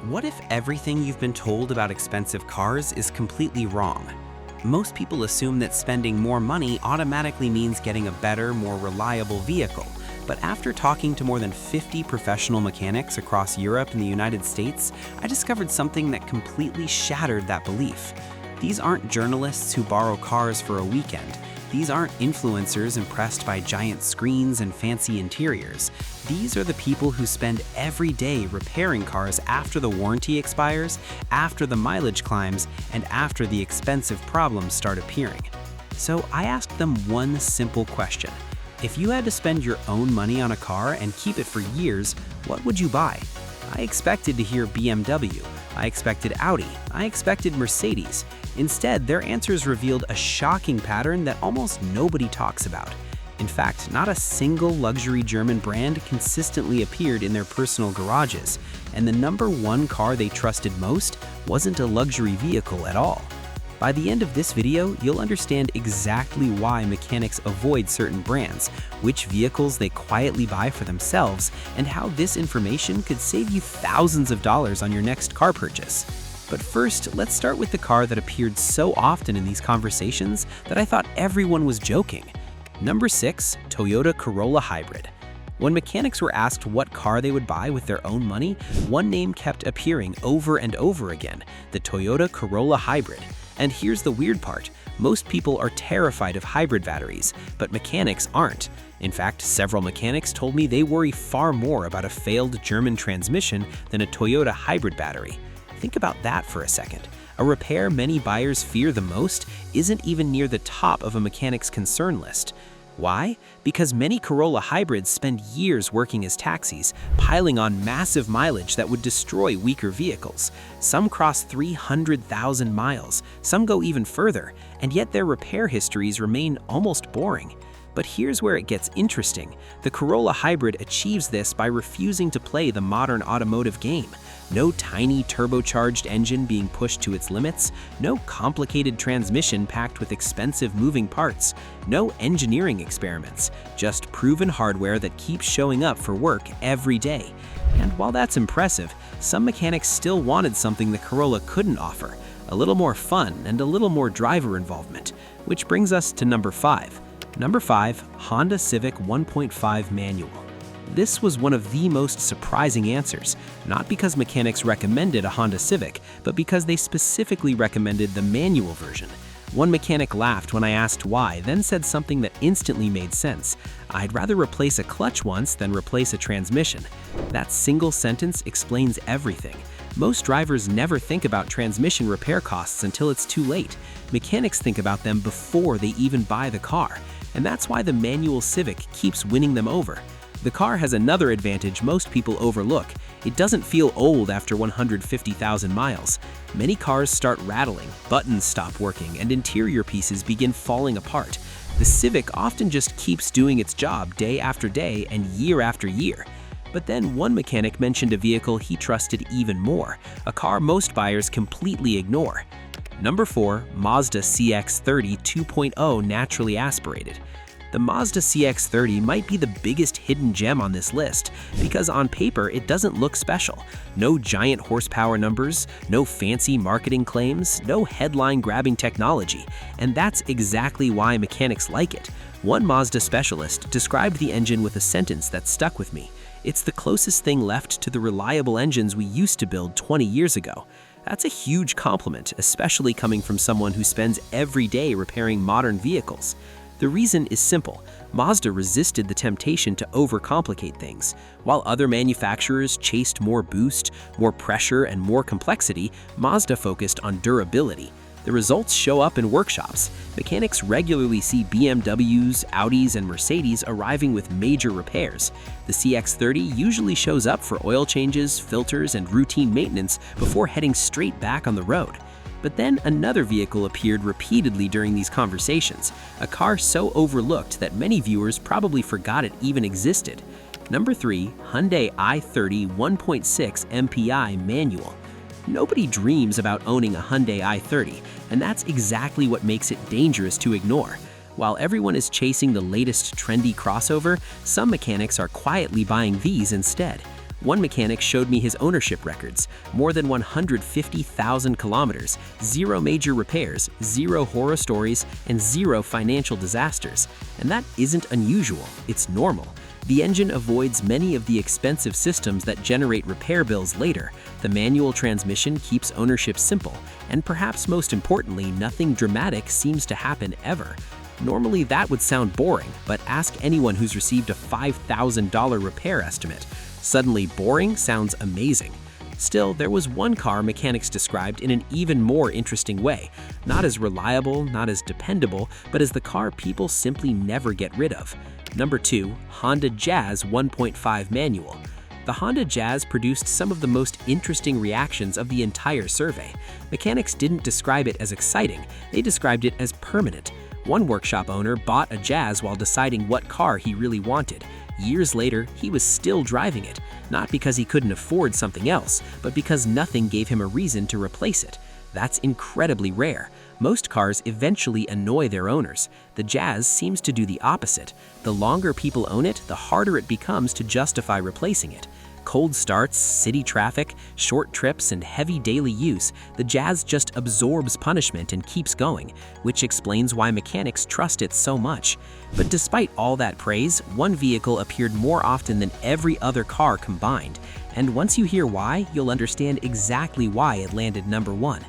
What if everything you've been told about expensive cars is completely wrong? Most people assume that spending more money automatically means getting a better, more reliable vehicle. But after talking to more than 50 professional mechanics across Europe and the United States, I discovered something that completely shattered that belief. These aren't journalists who borrow cars for a weekend. These aren't influencers impressed by giant screens and fancy interiors. These are the people who spend every day repairing cars after the warranty expires, after the mileage climbs, and after the expensive problems start appearing. So I asked them one simple question. If you had to spend your own money on a car and keep it for years, what would you buy? I expected to hear BMW. I expected Audi. I expected Mercedes. Instead, their answers revealed a shocking pattern that almost nobody talks about. In fact, not a single luxury German brand consistently appeared in their personal garages, and the number one car they trusted most wasn't a luxury vehicle at all. By the end of this video, you'll understand exactly why mechanics avoid certain brands, which vehicles they quietly buy for themselves, and how this information could save you thousands of dollars on your next car purchase. But first, let's start with the car that appeared so often in these conversations that I thought everyone was joking. Number 6, Toyota Corolla Hybrid. When mechanics were asked what car they would buy with their own money, one name kept appearing over and over again, the Toyota Corolla Hybrid. And here's the weird part. Most people are terrified of hybrid batteries, but mechanics aren't. In fact, several mechanics told me they worry far more about a failed German transmission than a Toyota hybrid battery. Think about that for a second. A repair many buyers fear the most isn't even near the top of a mechanic's concern list. Why? Because many Corolla hybrids spend years working as taxis, piling on massive mileage that would destroy weaker vehicles. Some cross 300,000 miles, some go even further, and yet their repair histories remain almost boring. But here's where it gets interesting. The Corolla Hybrid achieves this by refusing to play the modern automotive game. No tiny turbocharged engine being pushed to its limits, no complicated transmission packed with expensive moving parts, no engineering experiments, just proven hardware that keeps showing up for work every day. And while that's impressive, some mechanics still wanted something the Corolla couldn't offer, a little more fun and a little more driver involvement, which brings us to number 5. Number 5, Honda Civic 1.5 manual. This was one of the most surprising answers, not because mechanics recommended a Honda Civic, but because they specifically recommended the manual version. One mechanic laughed when I asked why, then said something that instantly made sense. I'd rather replace a clutch once than replace a transmission. That single sentence explains everything. Most drivers never think about transmission repair costs until it's too late. Mechanics think about them before they even buy the car, and that's why the manual Civic keeps winning them over. The car has another advantage most people overlook. It doesn't feel old after 150,000 miles. Many cars start rattling, buttons stop working, and interior pieces begin falling apart. The Civic often just keeps doing its job day after day and year after year. But then one mechanic mentioned a vehicle he trusted even more, a car most buyers completely ignore. Number 4, Mazda CX-30 2.0 naturally aspirated. The Mazda CX-30 might be the biggest hidden gem on this list because on paper it doesn't look special. No giant horsepower numbers, no fancy marketing claims, no headline-grabbing technology, and that's exactly why mechanics like it. One Mazda specialist described the engine with a sentence that stuck with me. It's the closest thing left to the reliable engines we used to build 20 years ago. That's a huge compliment, especially coming from someone who spends every day repairing modern vehicles. The reason is simple. Mazda resisted the temptation to overcomplicate things. While other manufacturers chased more boost, more pressure, and more complexity, Mazda focused on durability. The results show up in workshops. Mechanics regularly see BMWs, Audis, and Mercedes arriving with major repairs. The CX-30 usually shows up for oil changes, filters, and routine maintenance before heading straight back on the road. But then another vehicle appeared repeatedly during these conversations, a car so overlooked that many viewers probably forgot it even existed. Number 3, Hyundai i30 1.6 MPI manual. Nobody dreams about owning a Hyundai i30, and that's exactly what makes it dangerous to ignore. While everyone is chasing the latest trendy crossover, some mechanics are quietly buying these instead. One mechanic showed me his ownership records: more than 150,000 kilometers, 0 major repairs, 0 horror stories, and 0 financial disasters. And that isn't unusual, it's normal. The engine avoids many of the expensive systems that generate repair bills later. The manual transmission keeps ownership simple, and perhaps most importantly, nothing dramatic seems to happen ever. Normally that would sound boring, but ask anyone who's received a $5,000 repair estimate. Suddenly boring sounds amazing. Still, there was one car mechanics described in an even more interesting way. Not as reliable, not as dependable, but as the car people simply never get rid of. Number 2, Honda Jazz 1.5 manual. The Honda Jazz produced some of the most interesting reactions of the entire survey. Mechanics didn't describe it as exciting, they described it as permanent. One workshop owner bought a Jazz while deciding what car he really wanted. Years later, he was still driving it, not because he couldn't afford something else, but because nothing gave him a reason to replace it. That's incredibly rare. Most cars eventually annoy their owners. The Jazz seems to do the opposite. The longer people own it, the harder it becomes to justify replacing it. Cold starts, city traffic, short trips, and heavy daily use, the Jazz just absorbs punishment and keeps going, which explains why mechanics trust it so much. But despite all that praise, one vehicle appeared more often than every other car combined. And once you hear why, you'll understand exactly why it landed number 1.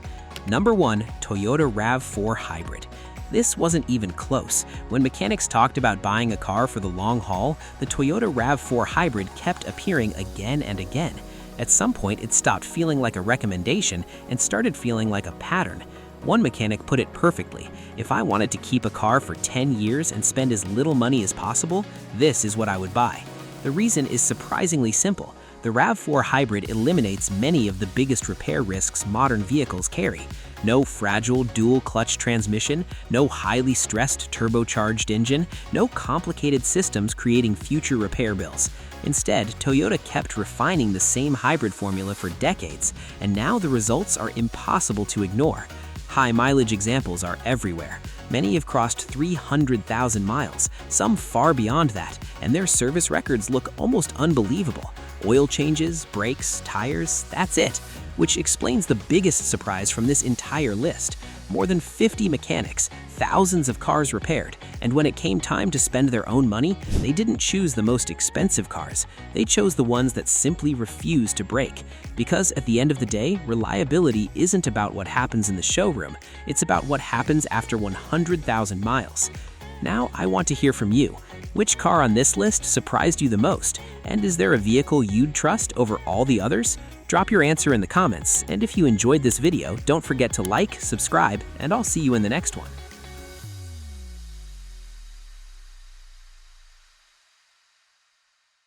Number 1, Toyota RAV4 Hybrid. This wasn't even close. When mechanics talked about buying a car for the long haul, the Toyota RAV4 Hybrid kept appearing again and again. At some point, it stopped feeling like a recommendation and started feeling like a pattern. One mechanic put it perfectly: if I wanted to keep a car for 10 years and spend as little money as possible, this is what I would buy. The reason is surprisingly simple. The RAV4 Hybrid eliminates many of the biggest repair risks modern vehicles carry. No fragile dual-clutch transmission, no highly stressed turbocharged engine, no complicated systems creating future repair bills. Instead, Toyota kept refining the same hybrid formula for decades, and now the results are impossible to ignore. High-mileage examples are everywhere. Many have crossed 300,000 miles, some far beyond that, and their service records look almost unbelievable. Oil changes, brakes, tires, that's it. Which explains the biggest surprise from this entire list. More than 50 mechanics, thousands of cars repaired, and when it came time to spend their own money, they didn't choose the most expensive cars. They chose the ones that simply refused to break. Because at the end of the day, reliability isn't about what happens in the showroom, it's about what happens after 100,000 miles. Now I want to hear from you. Which car on this list surprised you the most? And is there a vehicle you'd trust over all the others? Drop your answer in the comments, and if you enjoyed this video, don't forget to like, subscribe, and I'll see you in the next one.